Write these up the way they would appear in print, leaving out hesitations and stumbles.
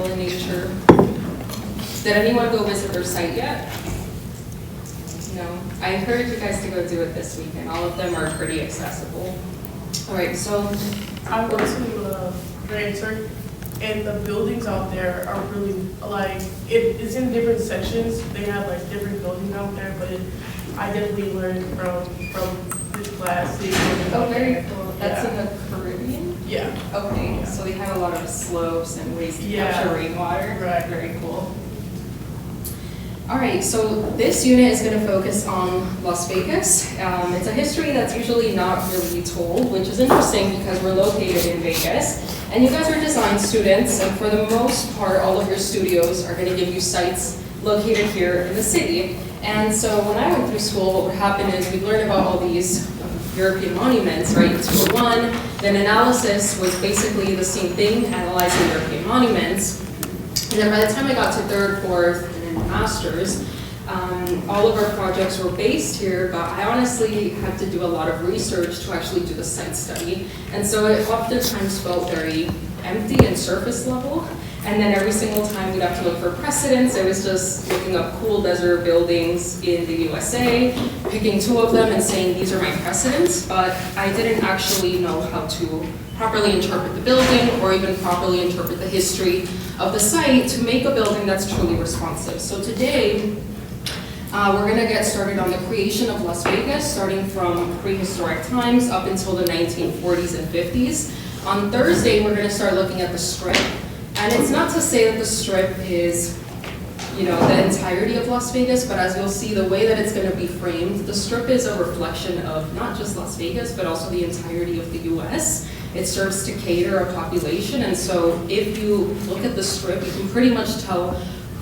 peaceful in nature. Did anyone go visit their site yet? No? I encourage you guys to go do it this weekend. All of them are pretty accessible. All right, so I went to Grand Turk, and the buildings out there are really, like, it's in different sections. They have, like, different buildings out there, but I definitely learned from this class. oh, very cool. That's in the Caribbean? Yeah. Okay, Yeah. so they have a lot of slopes and ways to Yeah. capture rainwater. Right. Very cool. All right, so this unit is going to focus on Las Vegas. It's a history that's usually not really told, which is interesting because we're located in Vegas. And you guys are design students, and for the most part, all of your studios are going to give you sites located here in the city. And so when I went through school, what would happen is we'd learn about all these European monuments, right, 201. Then analysis was basically the same thing, analyzing European monuments. And then by the time I got to third, fourth, and then master's, all of our projects were based here, but I honestly had to do a lot of research to actually do the site study. And so it oftentimes felt very empty and surface level. And then every single time we'd have to look for precedents. It was just looking up cool desert buildings in the USA, picking two of them and saying, these are my precedents, but I didn't actually know how to properly interpret the building or even properly interpret the history of the site to make a building that's truly responsive. So today, we're gonna get started on the creation of Las Vegas, starting from prehistoric times up until the 1940s and 50s. On Thursday, we're gonna start looking at the Strip. And it's not to say that the Strip is, you know, the entirety of Las Vegas, but as you'll see, the way that it's going to be framed, the Strip is a reflection of not just Las Vegas, but also the entirety of the US. It serves to cater a population, and so if you look at the Strip, you can pretty much tell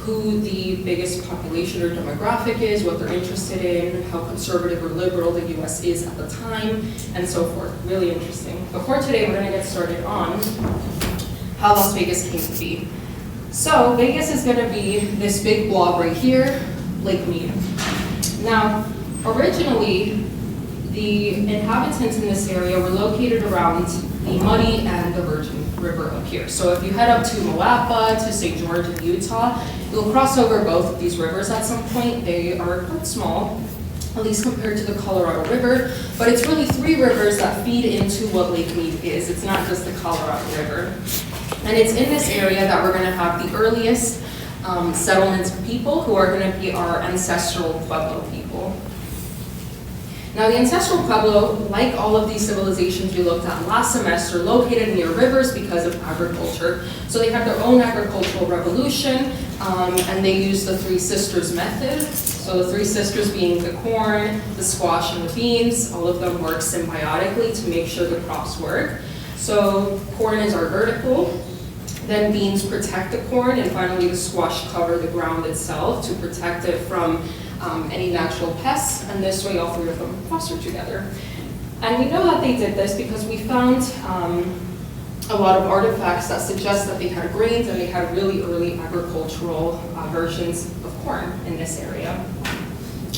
who the biggest population or demographic is, what they're interested in, how conservative or liberal the US is at the time, and so forth. Really interesting. But for today, we're going to get started on how Las Vegas came to be. So Vegas is going to be this big blob right here, Lake Mead. Now, originally, the inhabitants in this area were located around the Muddy and the Virgin River up here. So if you head up to Moapa, to St. George in Utah, you'll cross over both of these rivers at some point. They are quite small, at least compared to the Colorado River, but it's really three rivers that feed into what Lake Mead is. It's not just the Colorado River. And it's in this area that we're going to have the earliest settlements of people who are going to be our ancestral Pueblo people. Now the ancestral Pueblo, like all of these civilizations we looked at last semester, located near rivers because of agriculture. So they had their own agricultural revolution, and they used the Three Sisters method. So the Three Sisters being the corn, the squash, and the beans. All of them work symbiotically to make sure the crops work. So corn is our vertical, then beans protect the corn, and finally the squash cover the ground itself to protect it from any natural pests, and this way all three of them foster together. And we know that they did this because we found a lot of artifacts that suggest that they had grains and they had really early agricultural versions of corn in this area.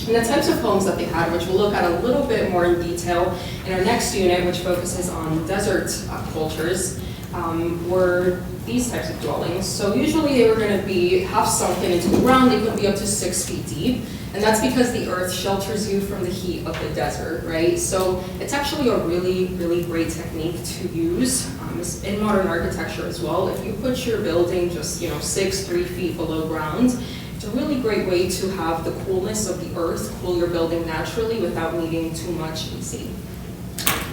And the types of homes that they had, which we'll look at a little bit more in detail in our next unit, which focuses on desert cultures, were these types of dwellings. So usually they were going to be half sunken into the ground. They could be up to 6 feet deep. And that's because the earth shelters you from the heat of the desert, right? So it's actually a really, really great technique to use in modern architecture as well. If you put your building just, 3 feet below ground, it's a really great way to have the coolness of the earth cool your building naturally without needing too much AC.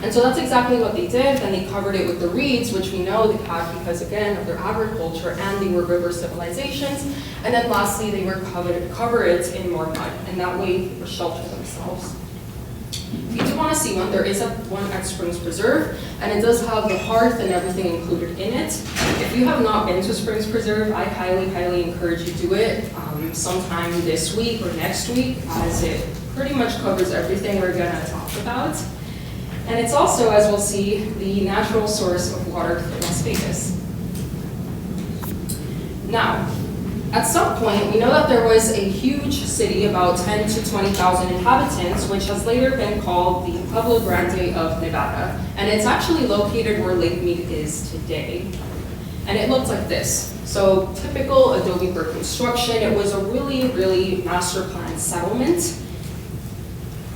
And so that's exactly what they did. Then they covered it with the reeds, which we know they had because, again, of their agriculture, and they were river civilizations. And then lastly, they were cover it in more mud, and that way they would shelter themselves. If you do want to see one, there is one at Springs Preserve, and it does have the hearth and everything included in it. If you have not been to Springs Preserve, I highly, highly encourage you to do it sometime this week or next week, as it pretty much covers everything we're going to talk about. And it's also, as we'll see, the natural source of water for Las Vegas. Now, at some point, we know that there was a huge city, about 10 to 20,000 inhabitants, which has later been called the Pueblo Grande of Nevada. And it's actually located where Lake Mead is today. And it looked like this. So typical adobe brick construction. It was a really, really master planned settlement.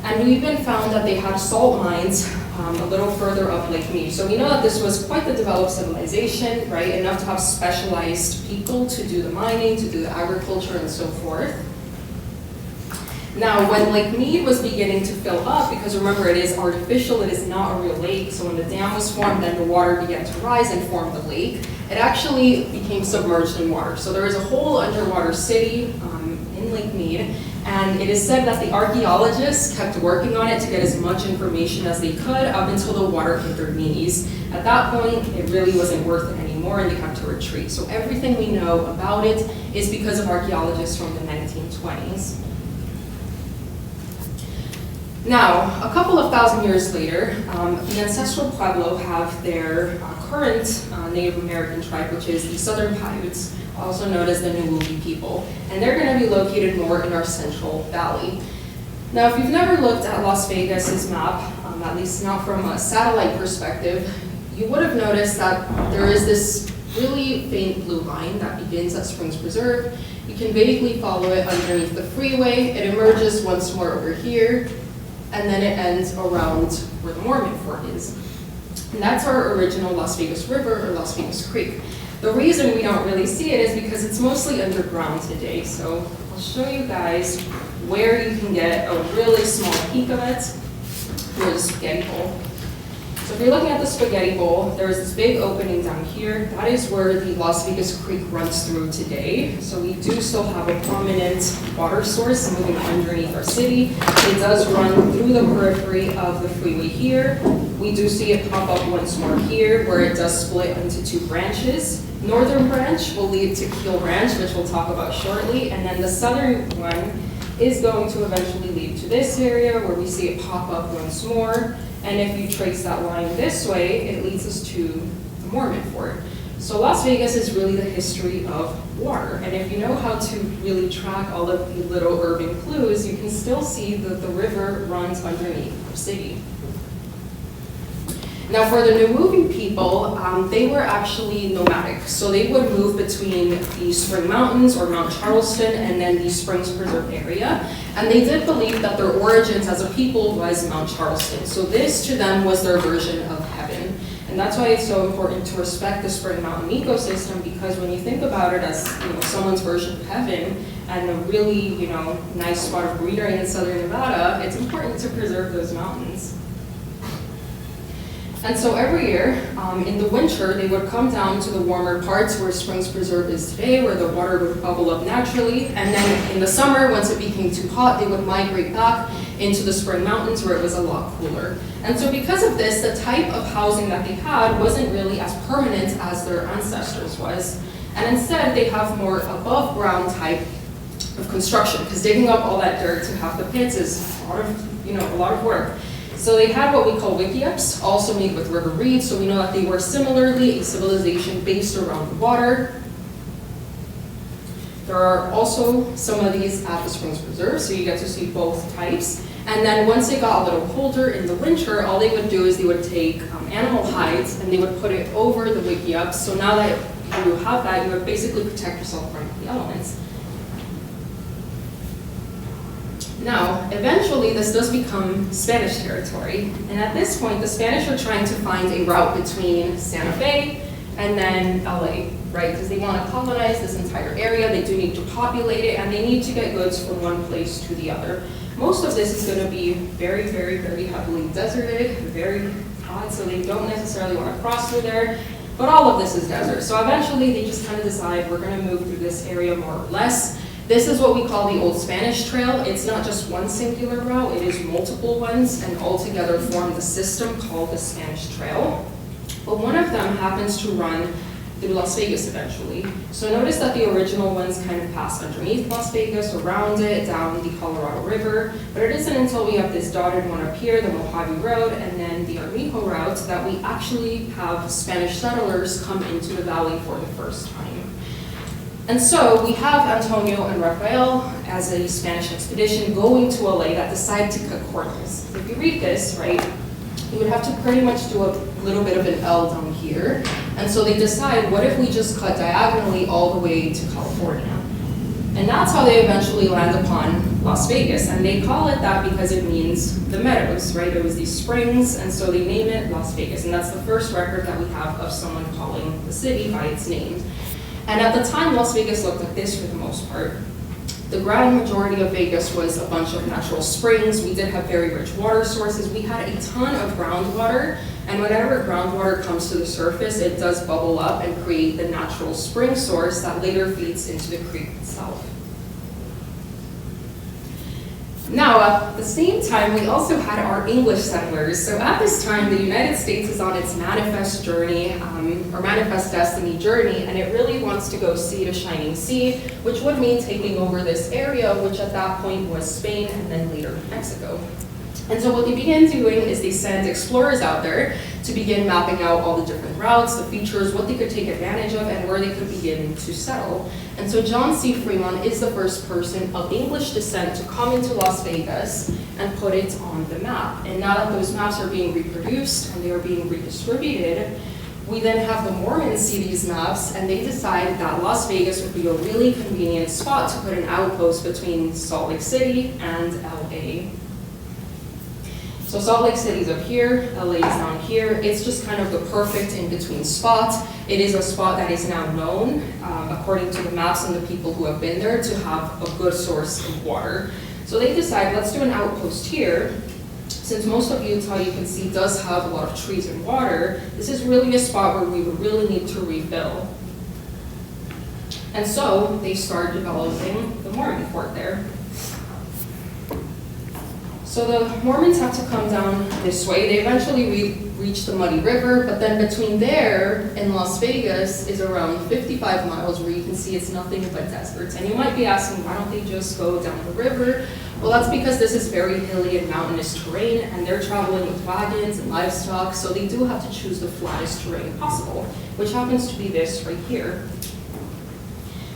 And we even found that they had salt mines a little further up Lake Mead. So we know that this was quite the developed civilization, right? Enough to have specialized people to do the mining, to do the agriculture, and so forth. Now, when Lake Mead was beginning to fill up, because remember, it is artificial, it is not a real lake, so when the dam was formed, then the water began to rise and form the lake, it actually became submerged in water. So there is a whole underwater city in Lake Mead, and it is said that the archaeologists kept working on it to get as much information as they could up until the water hit their knees. At that point, it really wasn't worth it anymore, and they had to retreat. So everything we know about it is because of archaeologists from the 1920s. Now, a couple of thousand years later, the ancestral Pueblo have their current Native American tribe, which is the Southern Paiutes, also known as the Nuwuvi people, and they're going to be located more in our Central Valley. Now, if you've never looked at Las Vegas's map, at least not from a satellite perspective, you would have noticed that there is this really faint blue line that begins at Springs Preserve. You can vaguely follow it underneath the freeway. It emerges once more over here, and then it ends around where the Mormon Fort is. And that's our original Las Vegas River, or Las Vegas Creek. The reason we don't really see it is because it's mostly underground today. So I'll show you guys where you can get a really small peek of it. Here's the spaghetti bowl. So if you're looking at the spaghetti bowl, there's this big opening down here. That is where the Las Vegas Creek runs through today. So we do still have a prominent water source moving underneath our city. It does run through the periphery of the freeway here. We do see it pop up once more here, where it does split into two branches. Northern branch will lead to Keel Ranch, which we'll talk about shortly, and then the southern one is going to eventually lead to this area where we see it pop up once more. And if you trace that line this way, it leads us to the Mormon Fort. So Las Vegas is really the history of water. And if you know how to really track all of the little urban clues, you can still see that the river runs underneath our city. Now for the Nuwuvi people, they were actually nomadic. So they would move between the Spring Mountains or Mount Charleston and then the Springs Preserve area. And they did believe that their origins as a people was Mount Charleston. So this to them was their version of heaven. And that's why it's so important to respect the Spring Mountain ecosystem, because when you think about it as someone's version of heaven and a really nice spot of greenery in southern Nevada, it's important to preserve those mountains. And so every year, in the winter, they would come down to the warmer parts where Springs Preserve is today, where the water would bubble up naturally. And then in the summer, once it became too hot, they would migrate back into the Spring Mountains where it was a lot cooler. And so because of this, the type of housing that they had wasn't really as permanent as their ancestors was. And instead, they have more above ground type of construction, because digging up all that dirt to have the pits is a lot of work. So they had what we call wickiups, also made with river reeds, so we know that they were similarly a civilization based around the water. There are also some of these at the Springs Preserve, so you get to see both types. And then once it got a little colder in the winter, all they would do is they would take animal hides and they would put it over the wickiups. So now that you have that, you would basically protect yourself from the elements. Now, eventually this does become Spanish territory, and at this point the Spanish are trying to find a route between Santa Fe and then LA, right? Because they want to colonize this entire area, they do need to populate it, and they need to get goods from one place to the other. Most of this is going to be very, very, very heavily deserted, very hot, so they don't necessarily want to cross through there, but all of this is desert. So eventually they just kind of decide we're going to move through this area more or less. This is what we call the Old Spanish Trail. It's not just one singular route, it is multiple ones, and all together form the system called the Spanish Trail. But one of them happens to run through Las Vegas eventually. So notice that the original ones kind of pass underneath Las Vegas, around it, down the Colorado River, but it isn't until we have this dotted one up here, the Mojave Road, and then the Armijo route, that we actually have Spanish settlers come into the valley for the first time. And so we have Antonio and Rafael as a Spanish expedition going to LA that decide to cut corners. If you read this, right, you would have to pretty much do a little bit of an L down here, And so they decide, what if we just cut diagonally all the way to California? And that's how they eventually land upon Las Vegas. And they call it that because it means the meadows, right? It was these springs, and so they name it Las Vegas. And that's the first record that we have of someone calling the city by its name. And at the time, Las Vegas looked like this for the most part. The ground majority of Vegas was a bunch of natural springs. We did have very rich water sources. We had a ton of groundwater, and whenever groundwater comes to the surface, it does bubble up and create the natural spring source that later feeds into the creek itself. Now, at the same time, we also had our English settlers. So at this time, the United States is on its manifest journey, or manifest destiny journey, and it really wants to go sea to shining sea, which would mean taking over this area, which at that point was Spain and then later Mexico. And so what they began doing is they sent explorers out there to begin mapping out all the different routes, the features, what they could take advantage of, and where they could begin to settle. And so John C. Fremont is the first person of English descent to come into Las Vegas and put it on the map. And now that those maps are being reproduced and they are being redistributed, we then have the Mormons see these maps, and they decide that Las Vegas would be a really convenient spot to put an outpost between Salt Lake City and LA. So Salt Lake City's up here, LA is down here. It's just kind of the perfect in-between spot. It is a spot that is now known, according to the maps and the people who have been there, to have a good source of water. So they decide, let's do an outpost here. Since most of Utah, you can see, does have a lot of trees and water, this is really a spot where we would really need to refill. And so they start developing the Mormon fort there. So the Mormons have to come down this way. They eventually reach the Muddy River, but then between there and Las Vegas is around 55 miles where you can see it's nothing but deserts. And you might be asking, why don't they just go down the river? Well, that's because this is very hilly and mountainous terrain, and they're traveling with wagons and livestock, so they do have to choose the flattest terrain possible, which happens to be this right here.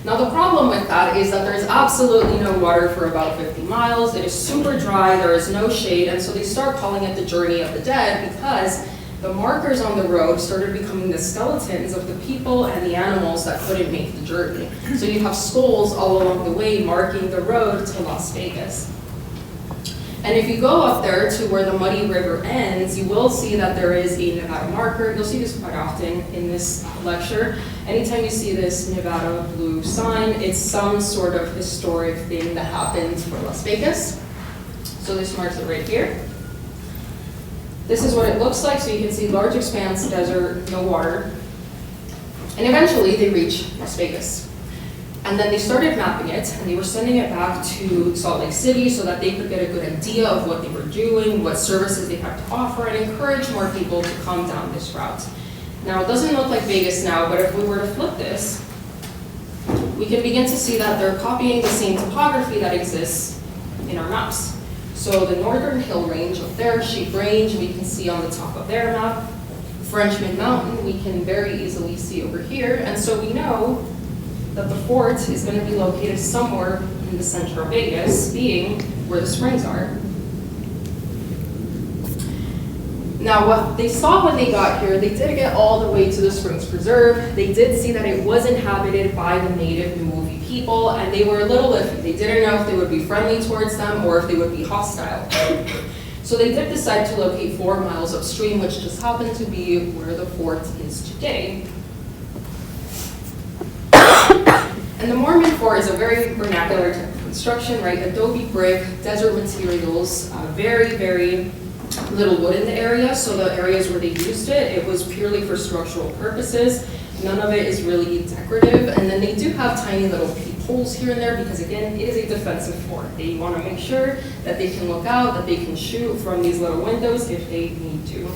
Now the problem with that is that there's absolutely no water for about 50 miles. It is super dry, there is no shade, and so they start calling it the Journey of the Dead because the markers on the road started becoming the skeletons of the people and the animals that couldn't make the journey. So you have skulls all along the way marking the road to Las Vegas. And if you go up there to where the Muddy River ends, you will see that there is a Nevada marker. You'll see this quite often in this lecture. Anytime you see this Nevada blue sign, it's some sort of historic thing that happened for Las Vegas. So this marks it right here. This is what it looks like. So you can see large expanse, desert, no water. And eventually they reach Las Vegas. And then they started mapping it, and they were sending it back to Salt Lake City so that they could get a good idea of what they were doing, what services they had to offer, and encourage more people to come down this route. Now, it doesn't look like Vegas now, but if we were to flip this, we can begin to see that they're copying the same topography that exists in our maps. So the Northern Hill Range up there, Sheep Range, we can see on the top of their map. Frenchman Mountain, we can very easily see over here, and so we know that the fort is going to be located somewhere in the center of Vegas, being where the springs are. Now, what they saw when they got here, they did get all the way to the Springs Preserve. They did see that it was inhabited by the native Nuuvi people, and they were a little iffy. They didn't know if they would be friendly towards them or if they would be hostile. So they did decide to locate 4 miles upstream, which just happened to be where the fort is today. And the Mormon fort is a very vernacular type of construction, right? Adobe brick, desert materials, very, very little wood in the area. So the areas where they used it, it was purely for structural purposes. None of it is really decorative. And then they do have tiny little peepholes here and there because, again, it is a defensive fort. They want to make sure that they can look out, that they can shoot from these little windows if they need to.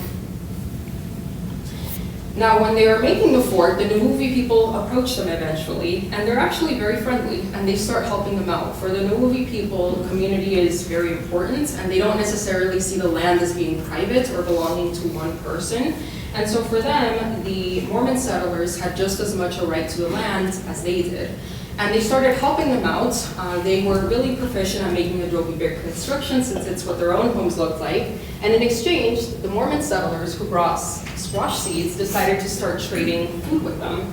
Now, when they are making the fort, the Nuuvi people approach them eventually, and they're actually very friendly, and they start helping them out. For the Nuuvi people, the community is very important, and they don't necessarily see the land as being private or belonging to one person. And so for them, the Mormon settlers had just as much a right to the land as they did. And they started helping them out. They were really proficient at making adobe brick construction since it's what their own homes looked like. And in exchange, the Mormon settlers who brought squash seeds decided to start trading food with them.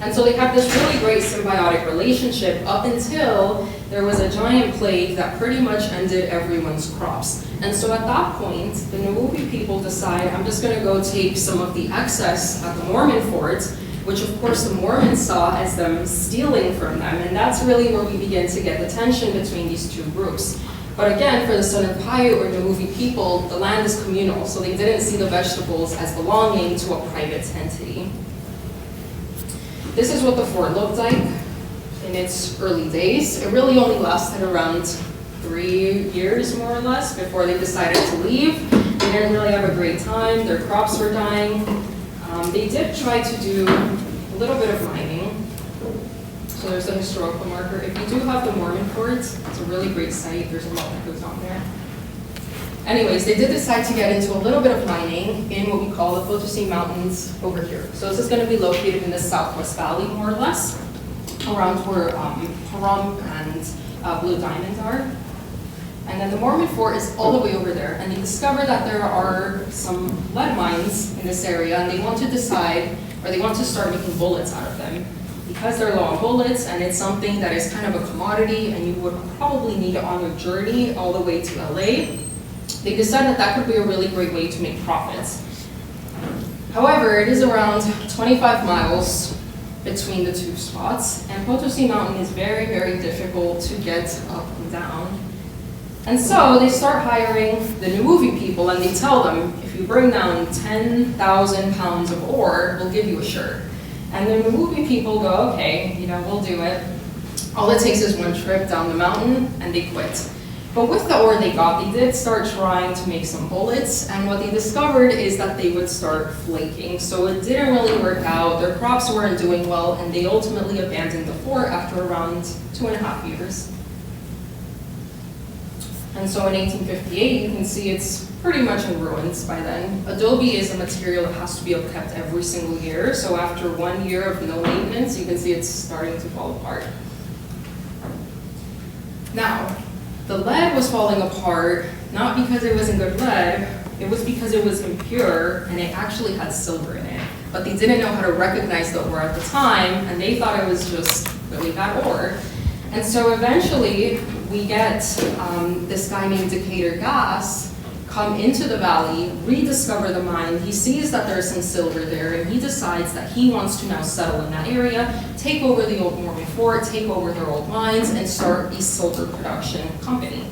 And so they had this really great symbiotic relationship up until there was a giant plague that pretty much ended everyone's crops. And so at that point, the Nauvoo people decide, I'm just gonna go take some of the excess at the Mormon fort, which of course the Mormons saw as them stealing from them. And that's really where we begin to get the tension between these two groups. But again, for the Southern Paiute or Nauvoo people, the land is communal, so they didn't see the vegetables as belonging to a private entity. This is what the fort looked like in its early days. It really only lasted around 3 years, more or less, before they decided to leave. They didn't really have a great time. Their crops were dying. They did try to do a little bit of mining. So there's a historical marker. If you do have the Mormon fort, it's a really great site. There's a lot that goes on there. Anyways, they did decide to get into a little bit of mining in what we call the Potosi Mountains over here. So this is going to be located in the Southwest Valley, more or less, around where Pahrump and Blue Diamond are. And then the Mormon fort is all the way over there. And they discovered that there are some lead mines in this area, and they want to decide, or they want to start making bullets out of them. Because they're low on bullets, and it's something that is kind of a commodity, and you would probably need it on your journey all the way to LA, they decided that that could be a really great way to make profits. However, it is around 25 miles between the two spots, and Potosi Mountain is very, very difficult to get up and down. And so they start hiring the Nauvoo people, and they tell them, if you bring down 10,000 pounds of ore, we'll give you a shirt. And the Nauvoo people go, okay, we'll do it. All it takes is one trip down the mountain, and they quit. But with the ore they got, they did start trying to make some bullets, and what they discovered is that they would start flaking. So it didn't really work out, their crops weren't doing well, and they ultimately abandoned the fort after around 2.5 years. And so in 1858, you can see it's pretty much in ruins by then. Adobe is a material that has to be upkept every single year, so after 1 year of no maintenance, you can see it's starting to fall apart. Now, the lead was falling apart, not because it wasn't good lead, it was because it was impure and it actually had silver in it. But they didn't know how to recognize the ore at the time, and they thought it was just really bad ore. And so eventually, we get this guy named Decatur Gass come into the valley, rediscover the mine. He sees that there's some silver there, and he decides that he wants to now settle in that area, take over the old Mormon fort, take over their old mines, and start a silver production company.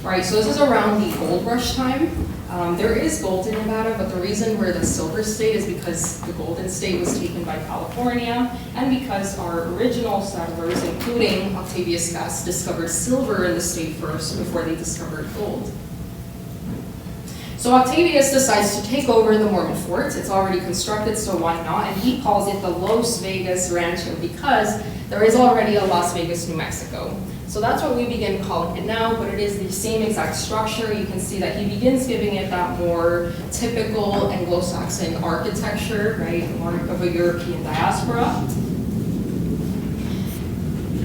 Right, so this is around the gold rush time. There is gold in Nevada, but the reason we're the silver state is because the golden state was taken by California, and because our original settlers, including Octavius Gass, discovered silver in the state first before they discovered gold. So Octavius decides to take over the Mormon fort. It's already constructed, so why not? And he calls it the Las Vegas Rancho because there is already a Las Vegas, New Mexico. So that's what we begin calling it now, but it is the same exact structure. You can see that he begins giving it that more typical Anglo-Saxon architecture, right, more of a European diaspora.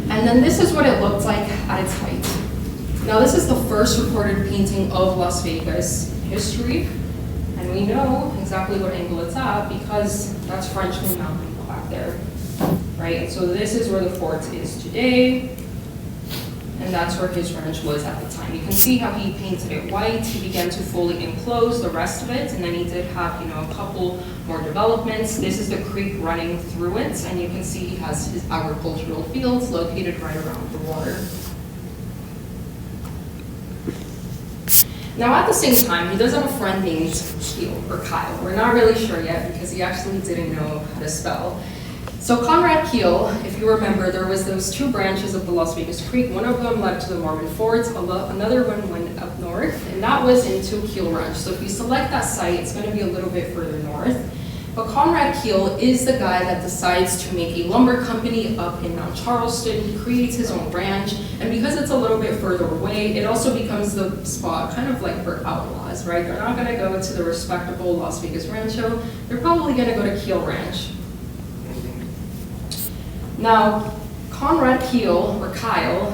And then this is what it looked like at its height. Now this is the first recorded painting of Las Vegas history, and we know exactly what angle it's at because that's Frenchman Mountain back there, right? And so this is where the fort is today. And that's where his ranch was at the time. You can see how he painted it white. He began to fully enclose the rest of it, and then he did have, a couple more developments. This is the creek running through it, and you can see he has his agricultural fields located right around the water. Now at the same time, he does have a friend named Keel, or Kyle. We're not really sure yet because he actually didn't know how to spell. So Conrad Keel, if you remember, there was those two branches of the Las Vegas Creek. One of them led to the Mormon fort, another one went up north, and that was into Keel Ranch. So if you select that site, it's going to be a little bit further north. But Conrad Keel is the guy that decides to make a lumber company up in Mount Charleston. He creates his own ranch, and because it's a little bit further away, it also becomes the spot kind of like for outlaws, right? They're not going to go to the respectable Las Vegas Rancho. They're probably going to go to Keel Ranch. Now, Conrad Keel, or Kyle,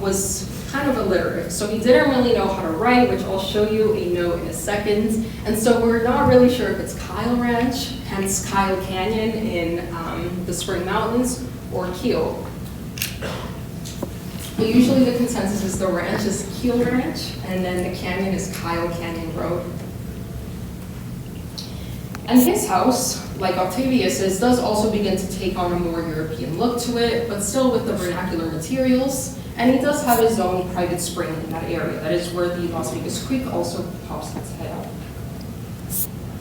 was kind of illiterate, so he didn't really know how to write, which I'll show you a note in a second. And so we're not really sure if it's Kyle Ranch, hence Kyle Canyon in the Spring Mountains, or Keel. But usually the consensus is the ranch is Keel Ranch, and then the canyon is Kyle Canyon Road. And his house, like Octavius's, does also begin to take on a more European look to it, but still with the vernacular materials. And he does have his own private spring in that area. That is where the Las Vegas Creek also pops its head up.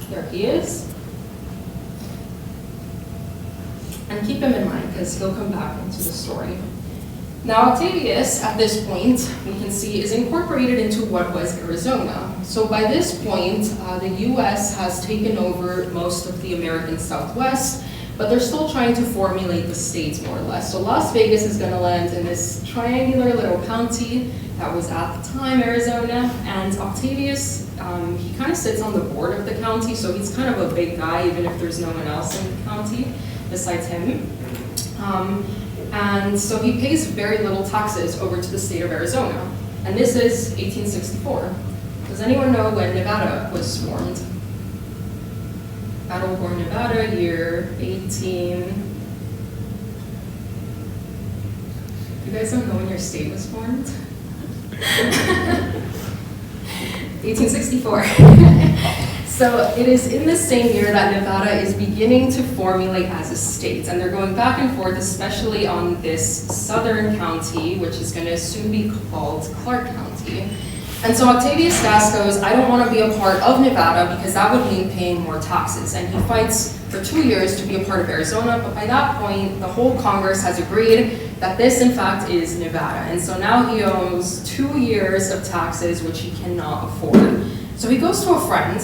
There he is. And keep him in mind, because he'll come back into the story. Now, Octavius, at this point, we can see, is incorporated into what was Arizona. So by this point, the US has taken over most of the American Southwest, but they're still trying to formulate the states more or less. So Las Vegas is going to land in this triangular little county that was at the time Arizona, and Octavius, he kind of sits on the board of the county, so he's kind of a big guy, even if there's no one else in the county besides him. And so he pays very little taxes over to the state of Arizona. And this is 1864. Does anyone know when Nevada was formed? Battleborn, Nevada, year 18. You guys don't know when your state was formed? 1864. So it is in the same year that Nevada is beginning to formulate as a state, and they're going back and forth, especially on this southern county, which is going to soon be called Clark County. And so Octavius Gas goes, I don't want to be a part of Nevada because that would mean paying more taxes. And he fights for 2 years to be a part of Arizona, but by that point, the whole Congress has agreed that this, in fact, is Nevada. And so now he owes 2 years of taxes, which he cannot afford. So he goes to a friend.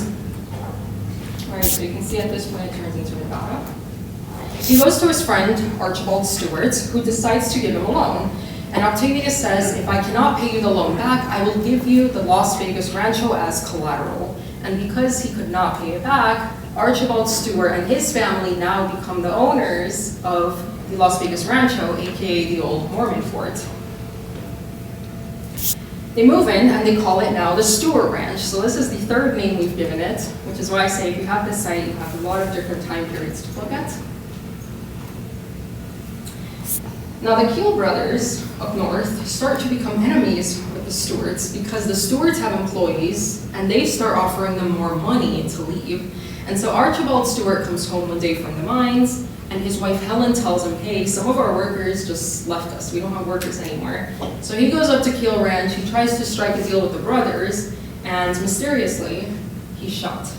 All right, so you can see at this point it turns into Nevada. He goes to his friend, Archibald Stewart, who decides to give him a loan. And Octavius says, if I cannot pay you the loan back, I will give you the Las Vegas Rancho as collateral. And because he could not pay it back, Archibald Stewart and his family now become the owners of the Las Vegas Rancho, aka the old Mormon fort. They move in and they call it now the Stewart Ranch. So this is the third name we've given it, which is why I say if you have this site, you have a lot of different time periods to look at. Now the Keel brothers up north start to become enemies with the Stewarts because the Stewarts have employees and they start offering them more money to leave. And so Archibald Stewart comes home one day from the mines and his wife Helen tells him, hey, some of our workers just left us. We don't have workers anymore. So he goes up to Keel Ranch, he tries to strike a deal with the brothers, and mysteriously, he's shot.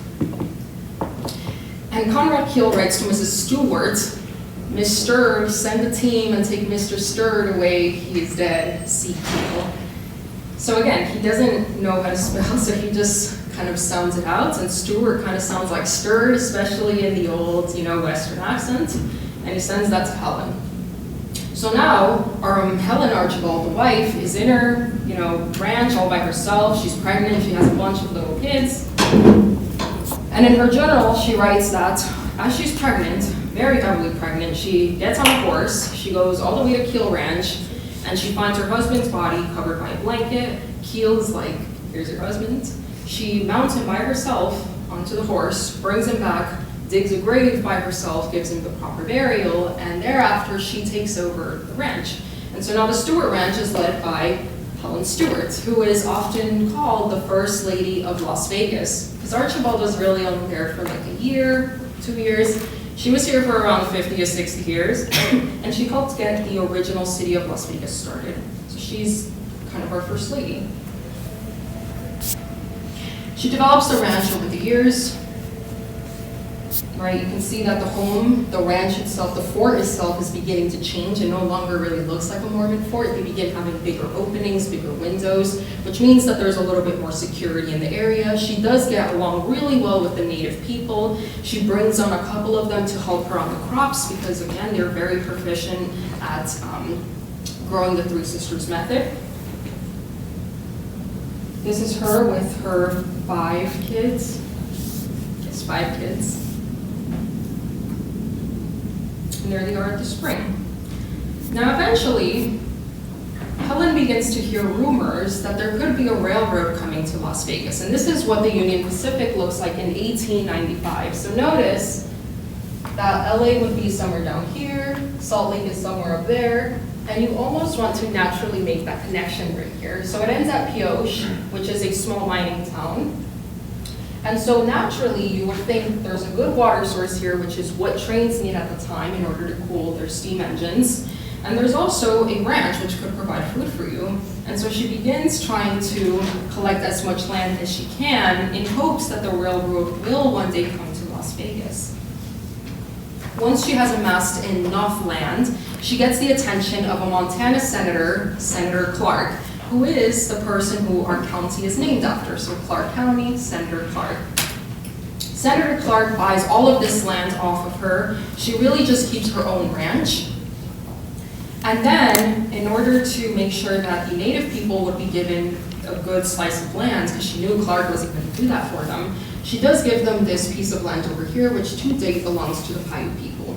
And Conrad Keel writes to Mrs. Stewart, Miss Sturd, send a team and take Mr. Sturd away, he is dead, see Keel. So again, he doesn't know how to spell, so he just kind of sounds it out, and Stewart kind of sounds like stirred, especially in the old, Western accent, and he sends that to Helen. So now, Helen Archibald, the wife, is in her, ranch all by herself. She's pregnant, she has a bunch of little kids, and in her journal, she writes that as she's pregnant, very heavily pregnant, she gets on a horse, she goes all the way to Keel Ranch, and she finds her husband's body covered by a blanket. Keel's like, here's your husband. She mounts him by herself onto the horse, brings him back, digs a grave by herself, gives him the proper burial, and thereafter she takes over the ranch. And so now the Stewart Ranch is led by Helen Stewart, who is often called the First Lady of Las Vegas, because Archibald was really only there for like a year, 2 years. She was here for around 50 to 60 years, and she helped get the original city of Las Vegas started. So she's kind of our First Lady. She develops the ranch over the years, right? You can see that the home, the ranch itself, the fort itself is beginning to change. It no longer really looks like a Mormon fort. They begin having bigger openings, bigger windows, which means that there's a little bit more security in the area. She does get along really well with the native people. She brings on a couple of them to help her on the crops because, again, they're very proficient at growing the Three Sisters method. This is her with her 5 kids. It's 5 kids. And there they are at the spring. Now eventually, Helen begins to hear rumors that there could be a railroad coming to Las Vegas. And this is what the Union Pacific looks like in 1895. So notice that LA would be somewhere down here, Salt Lake is somewhere up there, and you almost want to naturally make that connection right here. So it ends at Pioche, which is a small mining town. And so naturally, you would think there's a good water source here, which is what trains need at the time in order to cool their steam engines. And there's also a ranch which could provide food for you. And so she begins trying to collect as much land as she can in hopes that the railroad will one day come to Las Vegas. Once she has amassed enough land, she gets the attention of a Montana senator, Senator Clark, who is the person who our county is named after. So Clark County, Senator Clark. Senator Clark buys all of this land off of her. She really just keeps her own ranch. And then, in order to make sure that the native people would be given a good slice of land, because she knew Clark wasn't going to do that for them, she does give them this piece of land over here, which to date belongs to the Paiute people.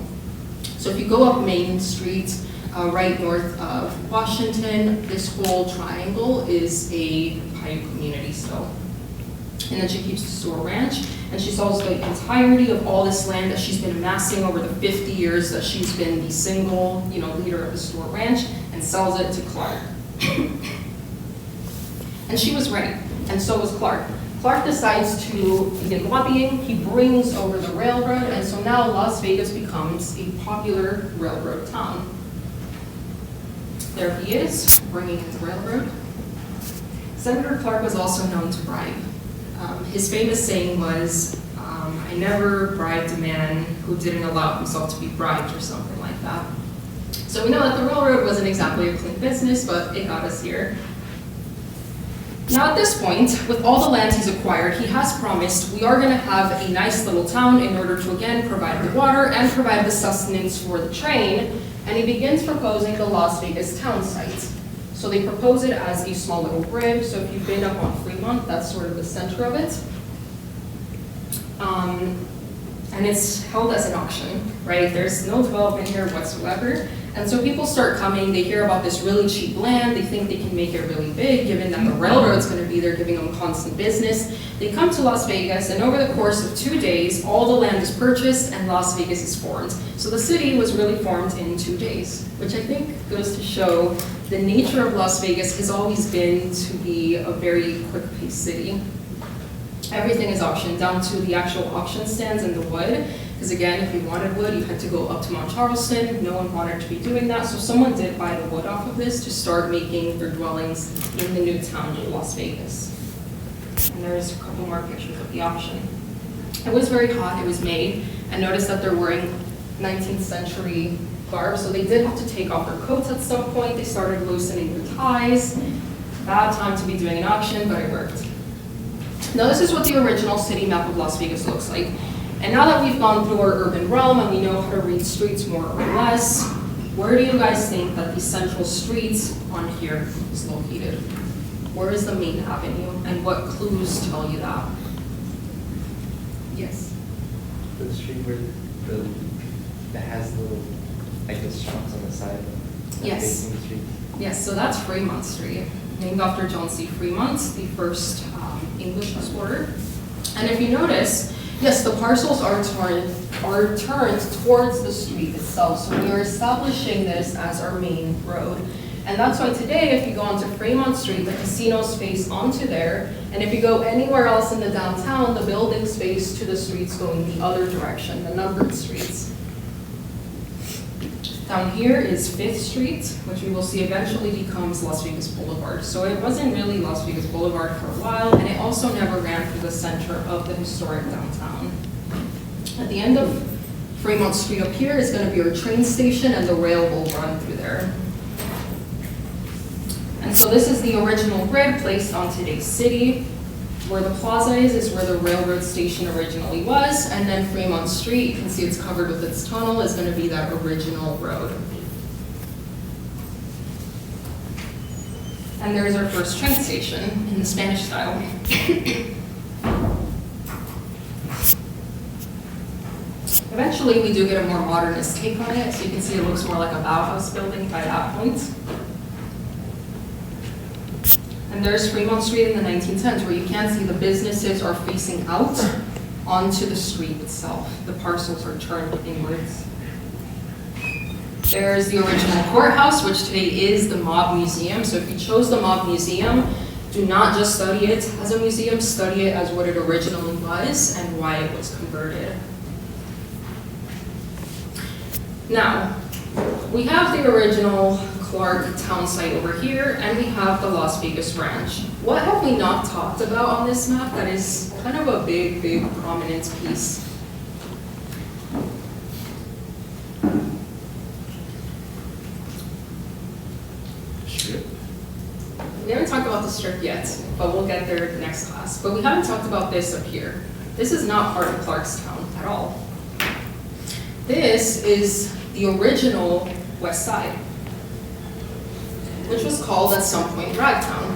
So if you go up Main Street, right north of Washington, this whole triangle is a Paiute community still. And then she keeps the store ranch, and she sells the entirety of all this land that she's been amassing over the 50 years that she's been the single, leader of the store ranch, and sells it to Clark. And she was right, and so was Clark. Clark decides to begin lobbying. He brings over the railroad, and so now Las Vegas becomes a popular railroad town. There he is, bringing in the railroad. Senator Clark was also known to bribe. His famous saying was, I never bribed a man who didn't allow himself to be bribed, or something like that. So we know that the railroad wasn't exactly a clean business, but it got us here. Now at this point, with all the land he's acquired, he has promised we are going to have a nice little town in order to again provide the water and provide the sustenance for the train, and he begins proposing the Las Vegas town site. So they propose it as a small little grid. So if you've been up on Fremont, that's sort of the center of it. And it's held as an auction, right? There's no development here whatsoever. And so people start coming, they hear about this really cheap land, they think they can make it really big, given that the railroad's gonna be there giving them constant business. They come to Las Vegas, and over the course of 2 days, all the land is purchased and Las Vegas is formed. So the city was really formed in 2 days, which I think goes to show the nature of Las Vegas has always been to be a very quick-paced city. Everything is auctioned, down to the actual auction stands and the wood. Because again, if you wanted wood, you had to go up to Mount Charleston. No one wanted to be doing that, so someone did buy the wood off of this to start making their dwellings in the new town of Las Vegas. And there's a couple more pictures of the auction. It was very hot, it was May, and notice that they're wearing 19th century garb, so they did have to take off their coats at some point. They started loosening their ties. Bad time to be doing an auction, but it worked. Now this is what the original city map of Las Vegas looks like. And now that we've gone through our urban realm and we know how to read streets more or less, where do you guys think that the central street on here is located? Where is the main avenue, and what clues tell you that? Yes? The street where that has little, shops on the side. Yes. Facing the street. Yes, so that's Fremont Street, named after John C. Fremont, the first English explorer. And if you notice, yes, the parcels are turned towards the street itself, so we are establishing this as our main road. And that's why today, if you go onto Fremont Street, the casinos face onto there, and if you go anywhere else in the downtown, the buildings face to the streets going the other direction, the numbered streets. Down here is 5th Street, which we will see eventually becomes Las Vegas Boulevard. So it wasn't really Las Vegas Boulevard for a while, and it also never ran through the center of the historic downtown. At the end of Fremont Street up here is going to be our train station, and the rail will run through there. And so this is the original grid placed on today's city. Where the plaza is where the railroad station originally was, and then Fremont Street, you can see it's covered with its tunnel, is going to be that original road. And there's our first train station in the Spanish style. Eventually, we do get a more modernist take on it, so you can see it looks more like a Bauhaus building by that point. And there's Fremont Street in the 1910s, where you can see the businesses are facing out onto the street itself. The parcels are turned inwards. There's the original courthouse, which today is the Mob Museum. So if you chose the Mob Museum, do not just study it as a museum, study it as what it originally was and why it was converted. Now, we have the original Clark town site over here, and we have the Las Vegas Ranch. What have we not talked about on this map that is kind of a big, big prominent piece? Strip. We haven't talked about the Strip yet, but we'll get there next class. But we haven't talked about this up here. This is not part of Clarkstown at all. This is the original West Side, which was called at some point Ragtown.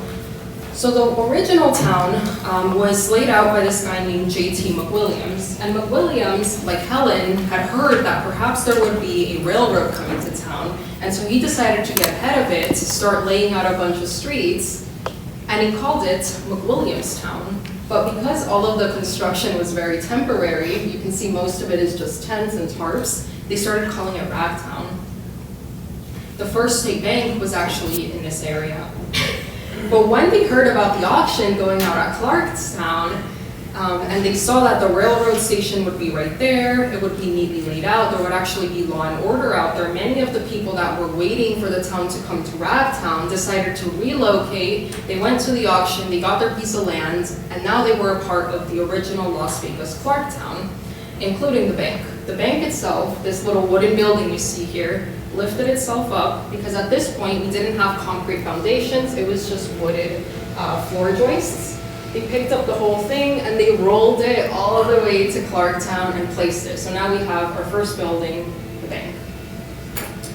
So the original town was laid out by this guy named J.T. McWilliams. And McWilliams, like Helen, had heard that perhaps there would be a railroad coming to town. And so he decided to get ahead of it, to start laying out a bunch of streets, and he called it McWilliamstown. But because all of the construction was very temporary, you can see most of it is just tents and tarps, they started calling it Ragtown. The first state bank was actually in this area. But when they heard about the auction going out at Clarkstown, and they saw that the railroad station would be right there, it would be neatly laid out, there would actually be law and order out there, many of the people that were waiting for the town to come to Ragtown decided to relocate. They went to the auction, they got their piece of land, and now they were a part of the original Las Vegas Clarktown, including the bank. The bank itself, this little wooden building you see here, lifted itself up because at this point we didn't have concrete foundations, it was just wooded floor joists. They picked up the whole thing and they rolled it all the way to Clarktown and placed it. So now we have our first building, the bank.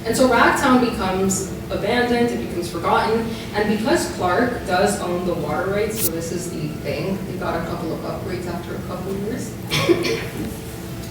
And so Ragtown becomes abandoned, it becomes forgotten, and because Clark does own the water rights, so this is the bank, they got a couple of upgrades after a couple of years.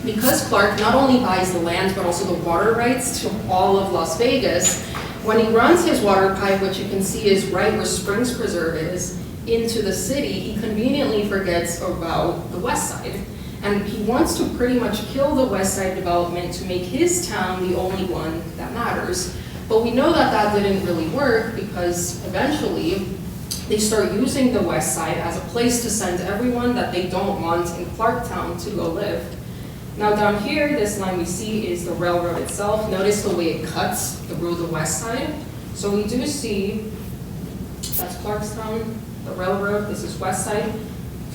Because Clark not only buys the land, but also the water rights to all of Las Vegas, when he runs his water pipe, which you can see is right where Springs Preserve is, into the city, he conveniently forgets about the west side. And he wants to pretty much kill the west side development to make his town the only one that matters. But we know that that didn't really work because eventually they start using the west side as a place to send everyone that they don't want in Clarktown to go live. Now down here, this line we see is the railroad itself. Notice the way it cuts through the west side. So we do see, that's Clarkstown, the railroad, this is west side.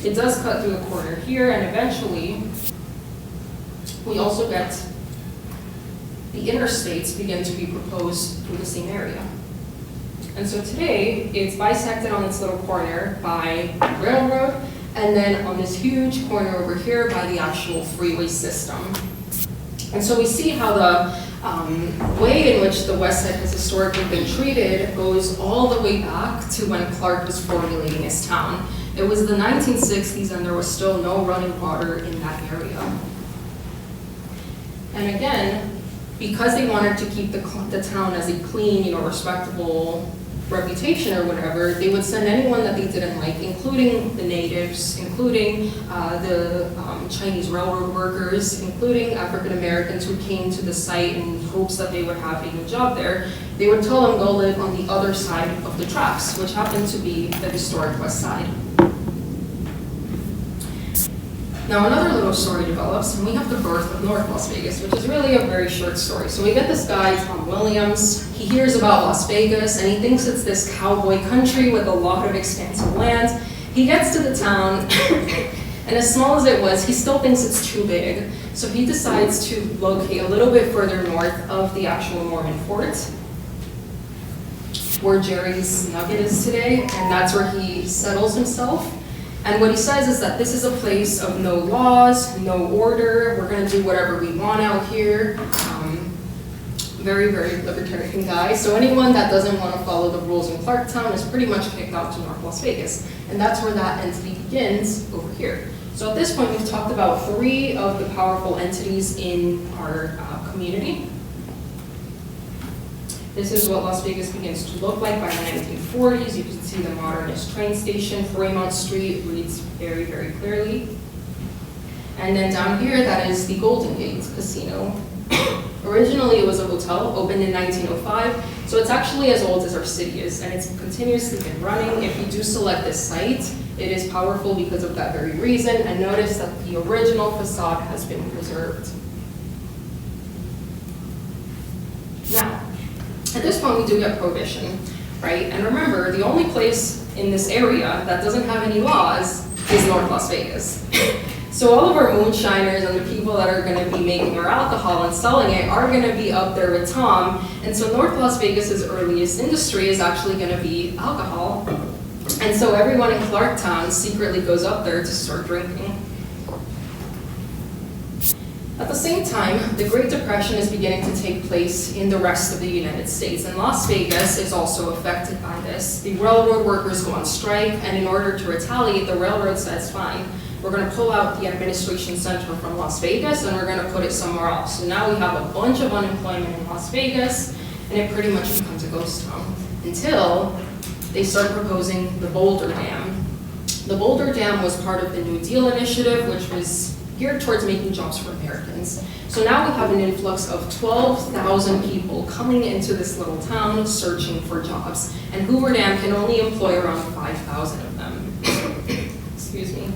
It does cut through the corner here, and eventually, we also get the interstates begin to be proposed through the same area. And so today, it's bisected on its little corner by the railroad, and then on this huge corner over here by the actual freeway system. And so we see how the way in which the west side has historically been treated goes all the way back to when Clark was formulating his town. It was the 1960s and there was still no running water in that area. And again, because they wanted to keep the town as a clean, respectable reputation or whatever, they would send anyone that they didn't like, including the natives, including the Chinese railroad workers, including African Americans who came to the site in hopes that they would have a new job there. They would tell them go live on the other side of the tracks, which happened to be the historic west side. Now another little story develops, and we have the birth of North Las Vegas, which is really a very short story. So we get this guy, Tom Williams. He hears about Las Vegas, and he thinks it's this cowboy country with a lot of expansive land. He gets to the town, and as small as it was, he still thinks it's too big. So he decides to locate a little bit further north of the actual Mormon fort, where Jerry's Nugget is today, and that's where he settles himself. And what he says is that this is a place of no laws, no order, we're gonna do whatever we want out here. Very, very libertarian guy. So anyone that doesn't want to follow the rules in Clarktown is pretty much kicked out to North Las Vegas. And that's where that entity begins over here. So at this point, we've talked about 3 of the powerful entities in our community. This is what Las Vegas begins to look like by the 1940s. You can see the modernist train station. Fremont Street reads very, very clearly. And then down here, that is the Golden Gate Casino. Originally, it was a hotel, opened in 1905, so it's actually as old as our city is, and it's continuously been running. If you do select this site, it is powerful because of that very reason, and notice that the original facade has been preserved. Now, at this point, we do get prohibition, right? And remember, the only place in this area that doesn't have any laws is North Las Vegas. So all of our moonshiners and the people that are going to be making our alcohol and selling it are going to be up there with Tom. And so North Las Vegas's earliest industry is actually going to be alcohol. And so everyone in Clarktown secretly goes up there to start drinking. At the same time, the Great Depression is beginning to take place in the rest of the United States, and Las Vegas is also affected by this. The railroad workers go on strike, and in order to retaliate, the railroad says, fine, we're going to pull out the administration center from Las Vegas, and we're going to put it somewhere else. So now we have a bunch of unemployment in Las Vegas, and it pretty much becomes a ghost town, until they start proposing the Boulder Dam. The Boulder Dam was part of the New Deal initiative, which was geared towards making jobs for Americans. So now we have an influx of 12,000 people coming into this little town searching for jobs. And Hoover Dam can only employ around 5,000 of them. Excuse me.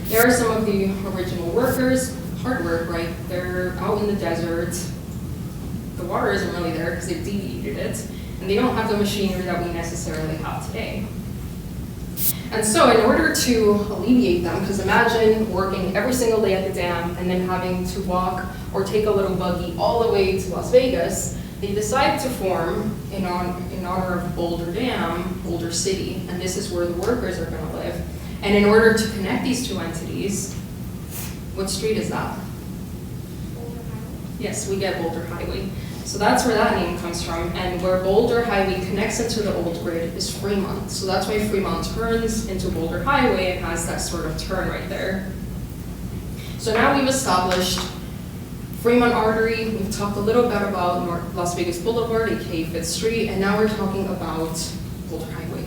There are some of the original workers, hard work, right? They're out in the desert. The water isn't really there because they've deviated it. And they don't have the machinery that we necessarily have today. And so in order to alleviate them, because imagine working every single day at the dam and then having to walk or take a little buggy all the way to Las Vegas, they decided to form, in honor of Boulder Dam, Boulder City, and this is where the workers are going to live. And in order to connect these two entities, what street is that? Yes, we get Boulder Highway. So that's where that name comes from, and where Boulder Highway connects into the old grid is Fremont. So that's why Fremont turns into Boulder Highway and has that sort of turn right there. So now we've established Fremont Artery, we've talked a little bit about North Las Vegas Boulevard, aka 5th Street, and now we're talking about Boulder Highway.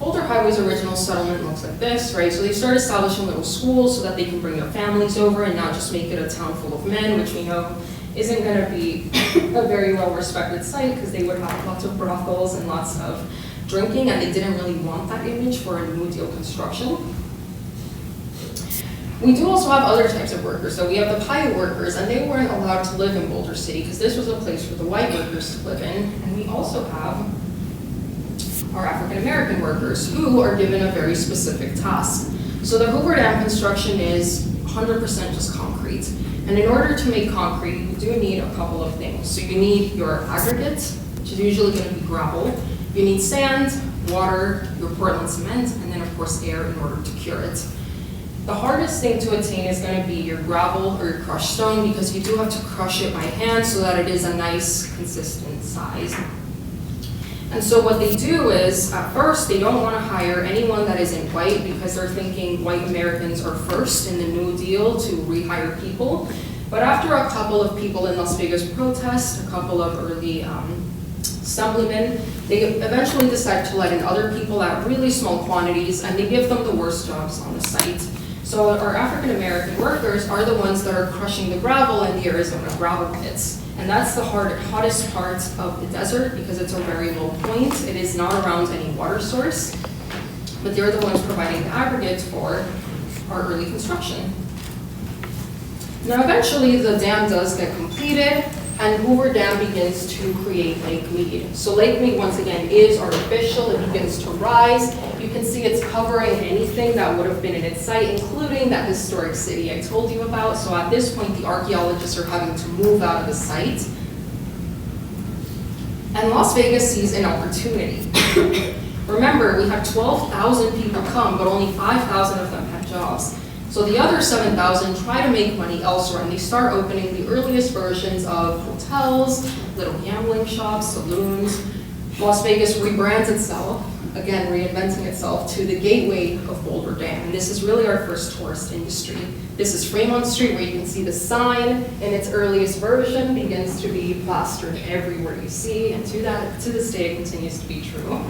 Boulder Highway's original settlement looks like this, right? So they start establishing little schools so that they can bring their families over and not just make it a town full of men, which we know isn't going to be a very well-respected site because they would have lots of brothels and lots of drinking, and they didn't really want that image for a New Deal construction. We do also have other types of workers. So we have the pirate workers, and they weren't allowed to live in Boulder City because this was a place for the white workers to live in. And we also have our African American workers who are given a very specific task. So the Hoover Dam construction is 100% just concrete. And in order to make concrete, you do need a couple of things. So you need your aggregate, which is usually going to be gravel. You need sand, water, your Portland cement, and then of course air in order to cure it. The hardest thing to attain is going to be your gravel or your crushed stone because you do have to crush it by hand so that it is a nice, consistent size. And so what they do is, at first, they don't want to hire anyone that isn't white because they're thinking white Americans are first in the New Deal to rehire people. But after a couple of people in Las Vegas protest, a couple of early assemblymen, they eventually decide to let in other people at really small quantities, and they give them the worst jobs on the site. So our African American workers are the ones that are crushing the gravel in the Arizona gravel pits. And that's the hottest part of the desert because it's a very low point. It is not around any water source, but they're the ones providing the aggregate for our early construction. Now eventually the dam does get completed and Hoover Dam begins to create Lake Mead. So Lake Mead once again is artificial, it begins to rise. You can see it's covering anything that would have been in its site, including that historic city I told you about. So at this point, the archaeologists are having to move out of the site. And Las Vegas sees an opportunity. Remember, we had 12,000 people come, but only 5,000 of them had jobs. So the other 7,000 try to make money elsewhere, and they start opening the earliest versions of hotels, little gambling shops, saloons. Las Vegas rebrands itself again, reinventing itself to the gateway of Boulder Dam. And this is really our first tourist industry. This is Fremont Street, where you can see the sign in its earliest version begins to be plastered everywhere you see, and to this day it continues to be true.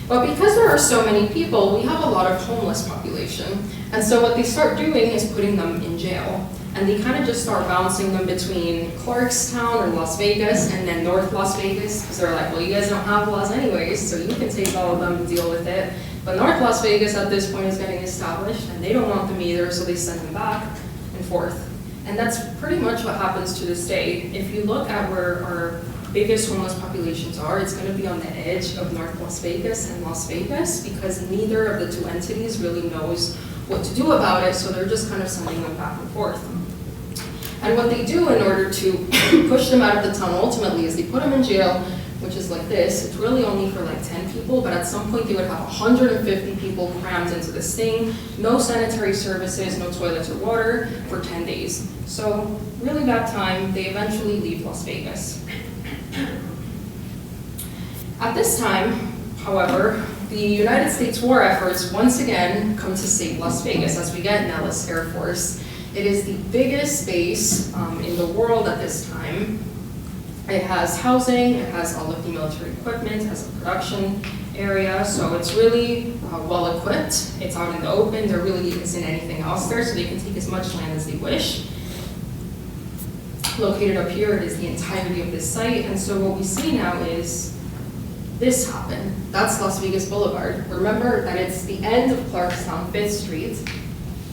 But because there are so many people, we have a lot of homeless population. And so what they start doing is putting them in jail. And they kind of just start bouncing them between Clarkstown or Las Vegas and then North Las Vegas, because they're like, well, you guys don't have laws anyways, so you can take all of them and deal with it. But North Las Vegas at this point is getting established, and they don't want them either, so they send them back and forth. And that's pretty much what happens to this day. If you look at where our biggest homeless populations are, it's going to be on the edge of North Las Vegas and Las Vegas, because neither of the two entities really knows what to do about it, so they're just kind of sending them back and forth. And what they do in order to push them out of the tunnel ultimately is they put them in jail, which is like this. It's really only for like 10 people, but at some point they would have 150 people crammed into this thing, no sanitary services, no toilets or water for 10 days. So really bad time. They eventually leave Las Vegas. At this time, however, the United States war efforts once again come to save Las Vegas as we get Nellis Air Force. It is the biggest base in the world at this time. It has housing, it has all of the military equipment, it has a production area, so it's really well equipped. It's out in the open, there really isn't anything else there, so they can take as much land as they wish. Located up here, it is the entirety of this site, and so what we see now is this happen. That's Las Vegas Boulevard. Remember that it's the end of Clarkstown, 5th Street.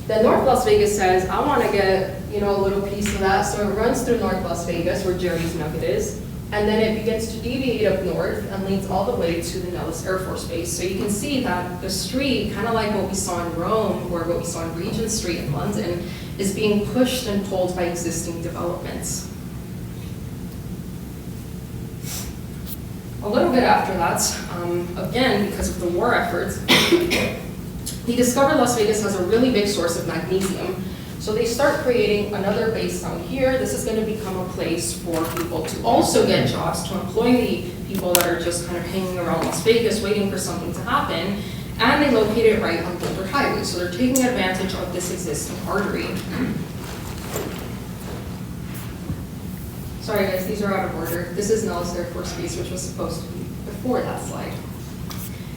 Then North Las Vegas says, I want to get, a little piece of that, so it runs through North Las Vegas, where Jerry's Nugget is, and then it begins to deviate up north and leads all the way to the Nellis Air Force Base. So you can see that the street, kind of like what we saw in Rome, or what we saw in Regent Street in London, is being pushed and pulled by existing developments. A little bit after that, again, because of the war efforts, they discovered Las Vegas has a really big source of magnesium. So they start creating another base down here. This is going to become a place for people to also get jobs, to employ the people that are just kind of hanging around Las Vegas waiting for something to happen. And they locate it right on Boulder Highway. So they're taking advantage of this existing artery. Sorry guys, these are out of order. This is Nellis Air Force Base, which was supposed to be before that slide.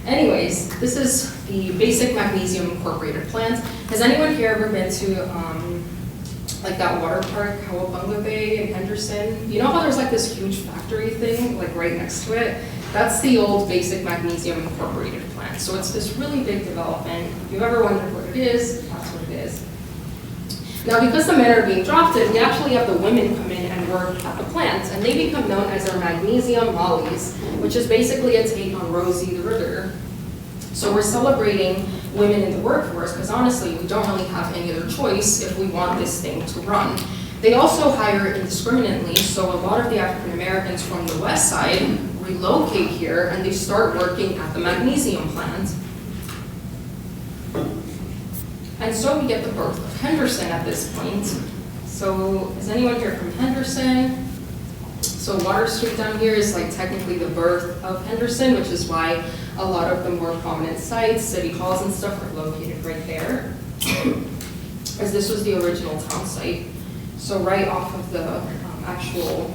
Anyways, this is the basic magnesium incorporated plant. Has anyone here ever been to like that water park, Cowabunga Bay in Henderson? You know how there's like this huge factory thing like right next to it? That's the old basic magnesium incorporated plant. So it's this really big development. If you've ever wondered what it is, that's what it is. Now, because the men are being drafted, we actually have the women come in and work at the plant, and they become known as our magnesium mollies, which is basically a take on Rosie the Riveter. So we're celebrating women in the workforce, because honestly, we don't really have any other choice if we want this thing to run. They also hire indiscriminately, so a lot of the African Americans from the west side relocate here, and they start working at the magnesium plant. And so we get the birth of Henderson at this point. So is anyone here from Henderson? So Water Street down here is like technically the birth of Henderson, which is why a lot of the more prominent sites, city halls and stuff are located right there. As this was the original town site. So right off of the actual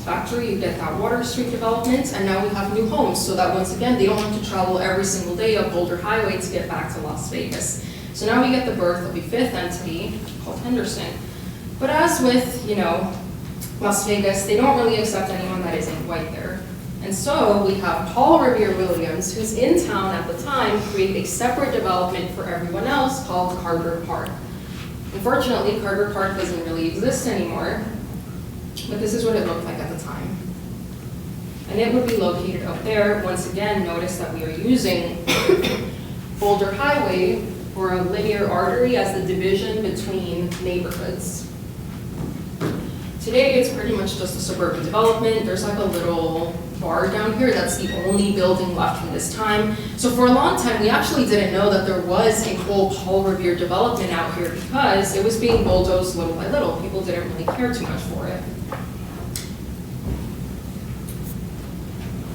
factory, you get that Water Street development, and now we have new homes, so that once again, they don't have to travel every single day up Boulder Highway to get back to Las Vegas. So now we get the birth of a fifth entity called Henderson. But as with, Las Vegas, they don't really accept anyone that isn't white there. And so we have Paul Revere Williams, who's in town at the time, create a separate development for everyone else called Carter Park. Unfortunately, Carter Park doesn't really exist anymore, but this is what it looked like at the time. And it would be located up there. Once again, notice that we are using Boulder Highway or a linear artery as the division between neighborhoods. Today, it's pretty much just a suburban development. There's like a little bar down here. That's the only building left from this time. So for a long time, we actually didn't know that there was a whole Paul Revere development out here because it was being bulldozed little by little. People didn't really care too much for it.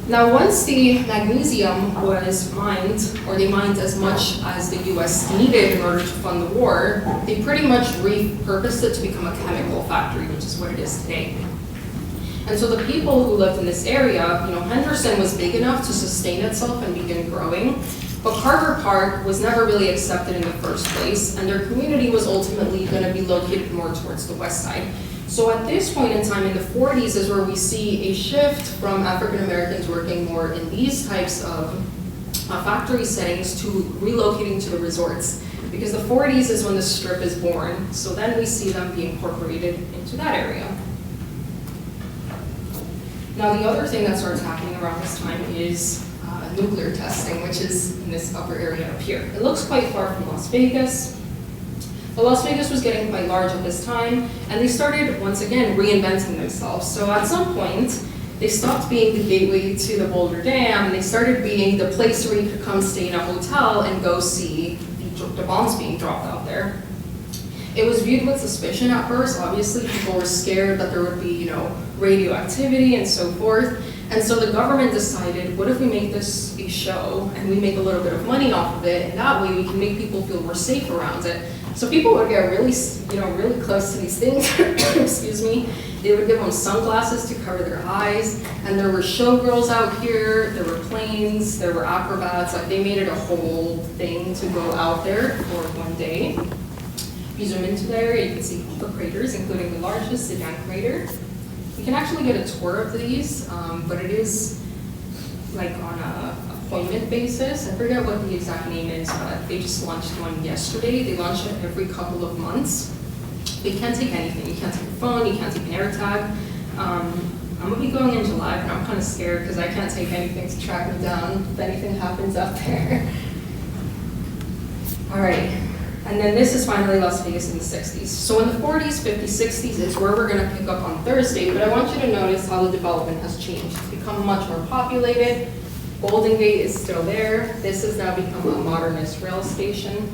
Now, once the magnesium was mined, or they mined as much as the US needed in order to fund the war, they pretty much repurposed it to become a chemical factory, which is what it is today. And so the people who lived in this area, Henderson was big enough to sustain itself and begin growing, but Carver Park was never really accepted in the first place, and their community was ultimately going to be located more towards the west side. So at this point in time, in the 40s, is where we see a shift from African Americans working more in these types of factory settings to relocating to the resorts. Because the 40s is when the Strip is born, so then we see them being incorporated into that area. Now, the other thing that starts happening around this time is nuclear testing, which is in this upper area up here. It looks quite far from Las Vegas. But Las Vegas was getting quite large at this time, and they started, once again, reinventing themselves. So at some point, they stopped being the gateway to the Boulder Dam, and they started being the place where you could come stay in a hotel and go see the bombs being dropped out there. It was viewed with suspicion at first. Obviously, people were scared that there would be, radioactivity and so forth. And so the government decided, what if we make this a show and we make a little bit of money off of it, and that way we can make people feel more safe around it. So people would get really, really close to these things, excuse me. They would give them sunglasses to cover their eyes, and there were showgirls out here, there were planes, there were acrobats, like they made it a whole thing to go out there for one day. If you zoom into the area, you can see all the craters, including the largest, the Dan crater. You can actually get a tour of these, but it is like on a appointment basis. I forget what the exact name is, but they just launched one yesterday. They launch it every couple of months. But you can't take anything. You can't take your phone, you can't take an AirTag. I'm gonna be going in July, but I'm kind of scared because I can't take anything to track me down if anything happens up there. All right. And then this is finally Las Vegas in the 60s. So in the 40s, 50s, 60s is where we're going to pick up on Thursday, but I want you to notice how the development has changed. It's become much more populated. Golden Gate is still there. This has now become a modernist rail station.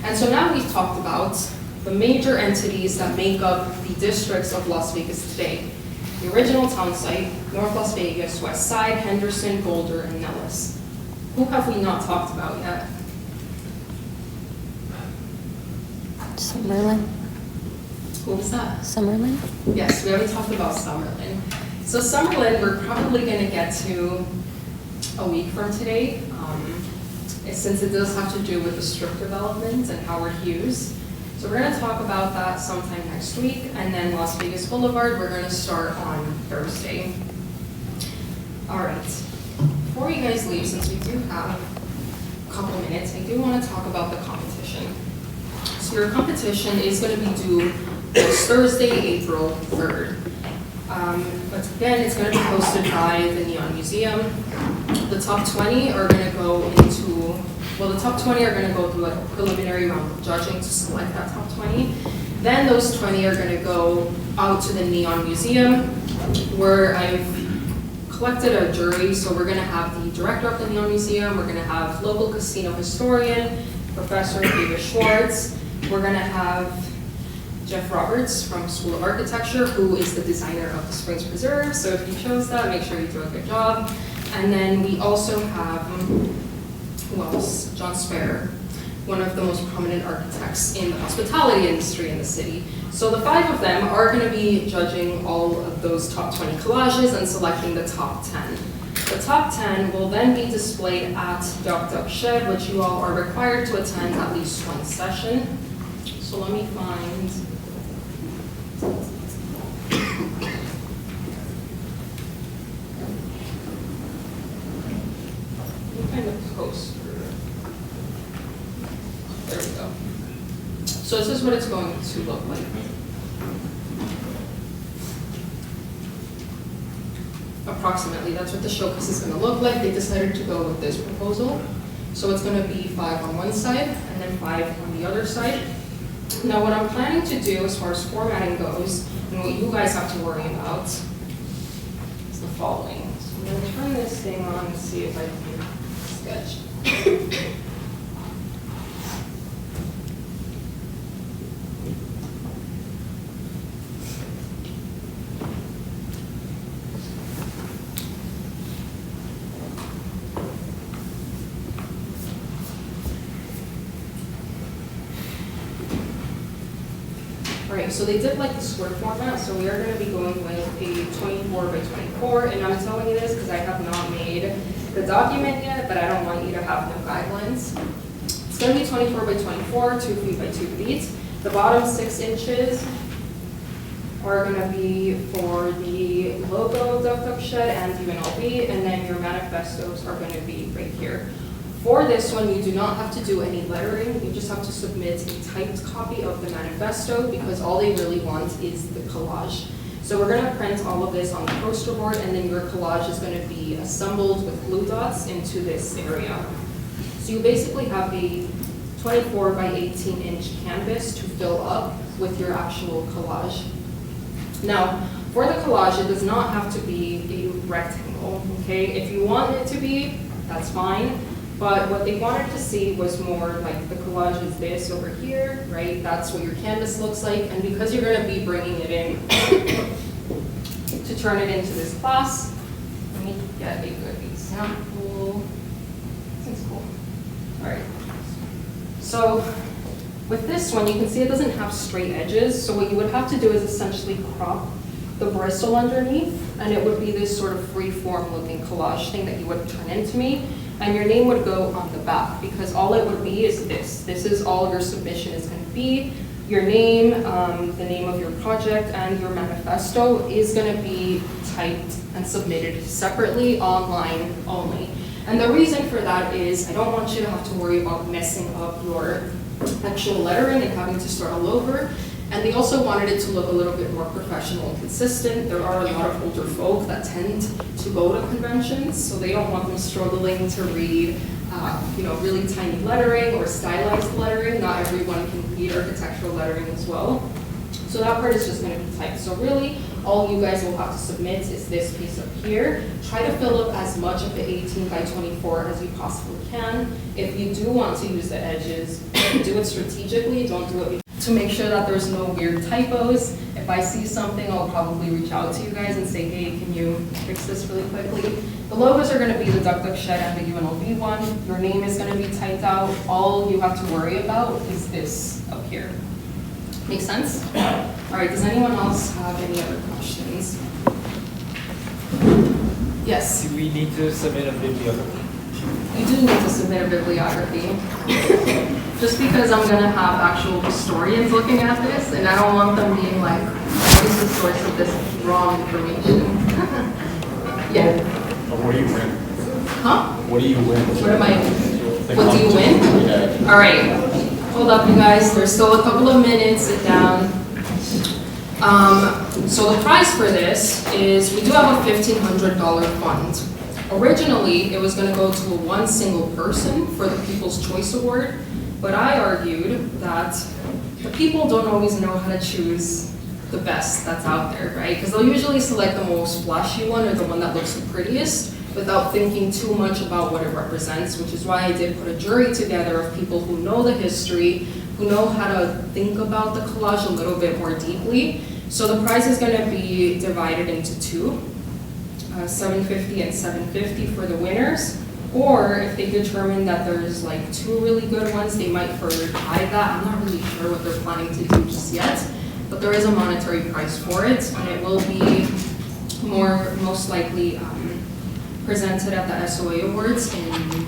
And so now we've talked about the major entities that make up the districts of Las Vegas today. The original town site, North Las Vegas, West Side, Henderson, Boulder, and Nellis. Who have we not talked about yet? Summerlin. What was that? Summerlin? Yes, we haven't talked about Summerlin. So Summerlin, we're probably going to get to a week from today, since it does have to do with the Strip development and Howard Hughes. So we're going to talk about that sometime next week, and then Las Vegas Boulevard, we're going to start on Thursday. All right. Before you guys leave, since we do have a couple minutes, I do want to talk about the competition. So your competition is going to be due this Thursday, April 3rd. But again, it's going to be hosted by the Neon Museum. The top 20 are going to go into, the top 20 are going to go through like a preliminary round of judging to select that top 20. Then those 20 are going to go out to the Neon Museum, where I've collected a jury. So we're going to have the director of the Neon Museum, we're going to have local casino historian, Professor David Schwartz. We're going to have Jeff Roberts from School of Architecture, who is the designer of the Springs Preserve. So if you chose that, make sure you do a good job. And then we also have, who else? John Spare, one of the most prominent architects in the hospitality industry in the city. So the 5 of them are going to be judging all of those top 20 collages and selecting the top 10. The top 10 will then be displayed at Duck Duck Shed, which you all are required to attend at least one session. So let me find, the poster. There we go. So this is what it's going to look like. Approximately, that's what the showcase is going to look like. They decided to go with this proposal. So it's going to be 5 on one side and then 5 on the other side. Now what I'm planning to do as far as formatting goes, and what you guys have to worry about, is the following. So I'm going to turn this thing on and see if I can sketch. right, so they did like the square format, so we are gonna be going with a 24 by 24, and I'm telling you this because I have not made the document yet, but I don't want you to have no guidelines. It's gonna be 24 by 24, 2 feet by 2 feet. The bottom 6 inches are gonna be for the logo, Duck Duck Shed, and UNLV, and then your manifestos are gonna be right here. For this one, you do not have to do any lettering, you just have to submit a typed copy of the manifesto because all they really want is the collage. So we're gonna print all of this on the poster board, and then your collage is gonna be assembled with glue dots into this area. So you basically have a 24 by 18 inch canvas to fill up with your actual collage. Now, for the collage, it does not have to be a rectangle, okay? If you want it to be, that's fine. But what they wanted to see was more like the collage is this over here, right? That's what your canvas looks like. And because you're gonna be bringing it in to turn it into this class, let me get a good example. This is cool. All right. So with this one, you can see it doesn't have straight edges. So what you would have to do is essentially crop the bristle underneath, and it would be this sort of free-form looking collage thing that you would turn into me. And your name would go on the back because all it would be is this. This is all your submission is going to be. Your name, the name of your project, and your manifesto is going to be typed and submitted separately, online only. And the reason for that is I don't want you to have to worry about messing up your actual lettering and having to start all over. And they also wanted it to look a little bit more professional and consistent. There are a lot of older folk that tend to go to conventions, so they don't want them struggling to read, really tiny lettering or stylized lettering. Not everyone can read architectural lettering as well. So that part is just going to be typed. So really, all you guys will have to submit is this piece up here. Try to fill up as much of the 18 by 24 as you possibly can. If you do want to use the edges, do it strategically. Don't do it to make sure that there's no weird typos. If I see something, I'll probably reach out to you guys and say, hey, can you fix this really quickly? The logos are going to be the Duck Duck Shed and the UNLV one. Your name is going to be typed out. All you have to worry about is this up here. Make sense? All right, does anyone else have any other questions? Yes? Do we need to submit a bibliography? You do need to submit a bibliography. Just because I'm going to have actual historians looking at this, and I don't want them being like, what is the source of this wrong information? Yeah. What do you win? Huh? What do you win? What do you win? Yeah. All right. Hold up, you guys. There's still a couple of minutes. Sit down. So the prize for this is we do have a $1,500 fund. Originally, it was going to go to one single person for the People's Choice Award, but I argued that the people don't always know how to choose the best that's out there, right? Because they'll usually select the most flashy one or the one that looks the prettiest without thinking too much about what it represents, which is why I did put a jury together of people who know the history, who know how to think about the collage a little bit more deeply. So the prize is going to be divided into two, $750 and $750 for the winners. Or if they determine that there's like two really good ones, they might further divide that. I'm not really sure what they're planning to do just yet, but there is a monetary prize for it, and it will be most likely presented at the SOA Awards in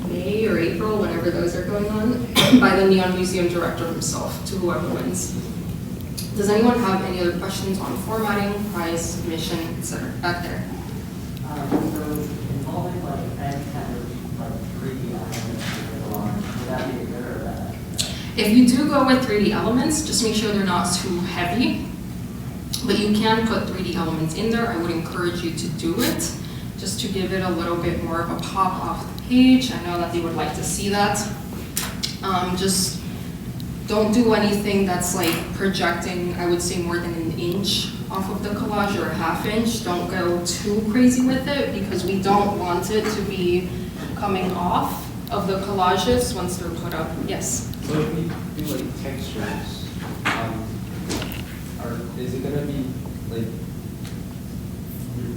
May or April, whenever those are going on, by the Neon Museum director himself to whoever wins. Does anyone have any other questions on formatting, prize, mission, etc. back there? Involving like any kind of like 3D elements, would that be good or bad? If you do go with 3D elements, just make sure they're not too heavy. But you can put 3D elements in there. I would encourage you to do it, just to give it a little bit more of a pop off the page. I know that they would like to see that. Just don't do anything that's like projecting, I would say, more than an inch off of the collage or a half inch. Don't go too crazy with it because we don't want it to be coming off of the collages once they're put up. Yes? So if we do like textures, is it gonna be like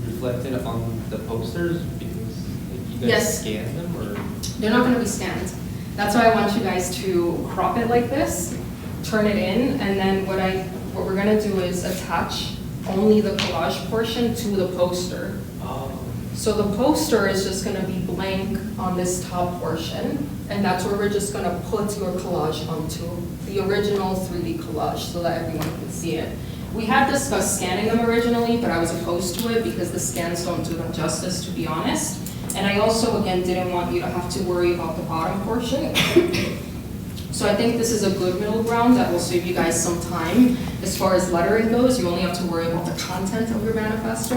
reflected on the posters because like, you guys Yes. scan them or? They're not going to be scanned. That's why I want you guys to crop it like this turn it in, and then what we're gonna do is attach only the collage portion to the poster. Oh. So the poster is just gonna be blank on this top portion, and that's where we're just gonna put your collage onto, the original 3D collage, so that everyone can see it. We had discussed scanning them originally, but I was opposed to it because the scans don't do them justice, to be honest. And I also, again, didn't want you to have to worry about the bottom portion. So I think this is a good middle ground that will save you guys some time. As far as lettering goes, you only have to worry about the content of your manifesto.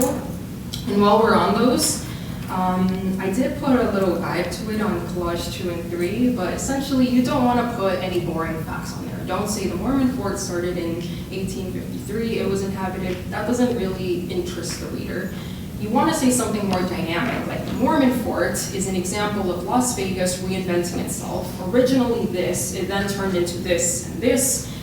And while we're on those, I did put a little guide to it on collage 2 and 3, but essentially you don't want to put any boring facts on there. Don't say the Mormon fort started in 1853, it was inhabited. That doesn't really interest the reader. You want to say something more dynamic, like the Mormon fort is an example of Las Vegas reinventing itself. Originally this, it then turned into this,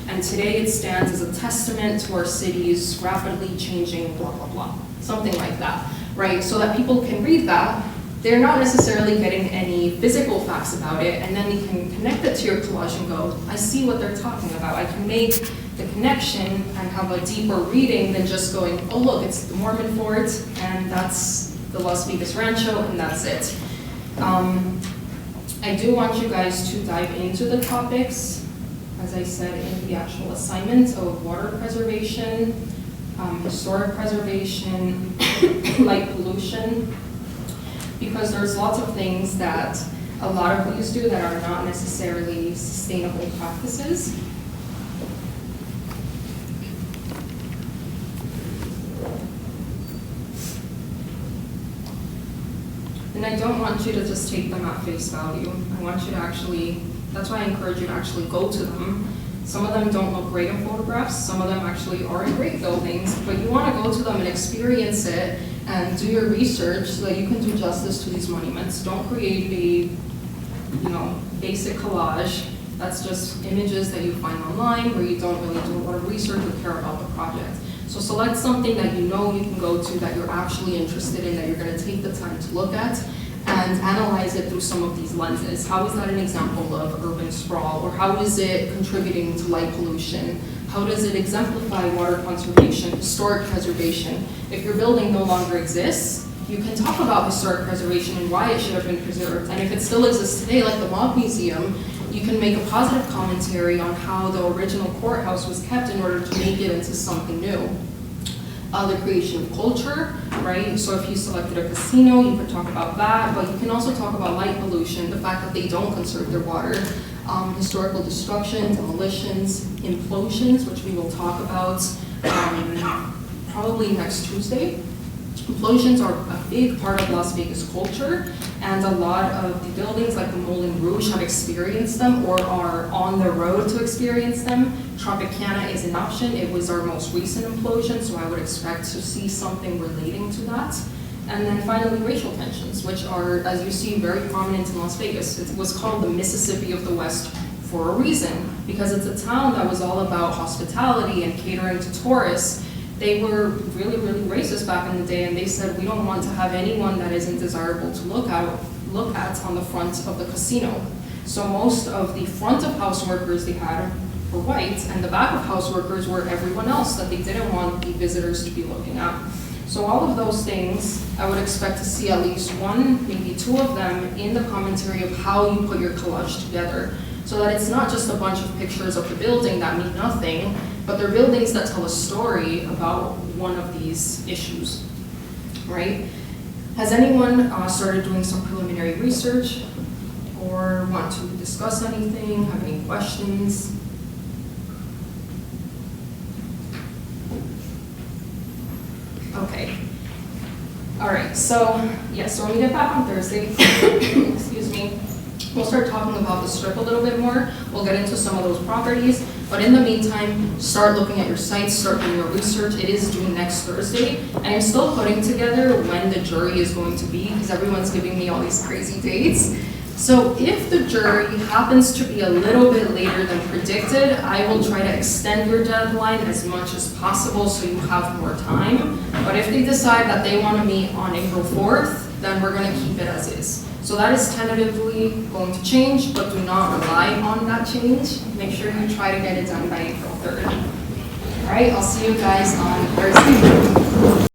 and today it stands as a testament to our city's rapidly changing blah, blah, blah. Something like that, right? So that people can read that. They're not necessarily getting any physical facts about it, and then you can connect it to your collage and go, I see what they're talking about. I can make the connection and have a deeper reading than just going, oh look, it's the Mormon fort, and that's the Las Vegas Rancho, and that's it. I do want you guys to dive into the topics, as I said in the actual assignment, of water preservation, historic preservation, light pollution, because there's lots of things that a lot of these do that are not necessarily sustainable practices. And I don't want you to just take them at face value. I want you to actually, that's why I encourage you to actually go to them. Some of them don't look great in photographs, some of them actually are in great buildings, but you want to go to them and experience it and do your research so that you can do justice to these monuments. Don't create a, basic collage that's just images that you find online where you don't really do a lot of research or care about the project. So select something that you know you can go to, that you're actually interested in, that you're going to take the time to look at, and analyze it through some of these lenses. How is that an example of urban sprawl? Or how is it contributing to light pollution? How does it exemplify water conservation, historic preservation? If your building no longer exists, you can talk about historic preservation and why it should have been preserved. And if it still exists today, like the Mob Museum, you can make a positive commentary on how the original courthouse was kept in order to make it into something new. The creation of culture, right? So if you selected a casino, you could talk about that, but you can also talk about light pollution, the fact that they don't conserve their water, historical destruction, demolitions, implosions, which we will talk about probably next Tuesday. Implosions are a big part of Las Vegas culture, and a lot of the buildings like the Moulin Rouge have experienced them or are on the road to experience them. Tropicana is an option. It was our most recent implosion, so I would expect to see something relating to that. And then finally, racial tensions, which are, as you see, very prominent in Las Vegas. It was called the Mississippi of the West for a reason, because it's a town that was all about hospitality and catering to tourists. They were really, really racist back in the day, and they said, we don't want to have anyone that isn't desirable to look at on the front of the casino. So most of the front of house workers they had were white, and the back of house workers were everyone else that they didn't want the visitors to be looking at. So all of those things, I would expect to see at least one, maybe two of them in the commentary of how you put your collage together, so that it's not just a bunch of pictures of the building that mean nothing, but they're buildings that tell a story about one of these issues, right? Has anyone started doing some preliminary research or want to discuss anything, have any questions? Okay. All right, so when we get back on Thursday, excuse me, we'll start talking about the strip a little bit more. We'll get into some of those properties, but in the meantime, start looking at your sites, start doing your research. It is due next Thursday, and I'm still putting together when the jury is going to be, because everyone's giving me all these crazy dates. So if the jury happens to be a little bit later than predicted, I will try to extend your deadline as much as possible so you have more time. But if they decide that they want to meet on April 4th, then we're going to keep it as is. So that is tentatively going to change, but do not rely on that change. Make sure you try to get it done by April 3rd. All right, I'll see you guys on Thursday.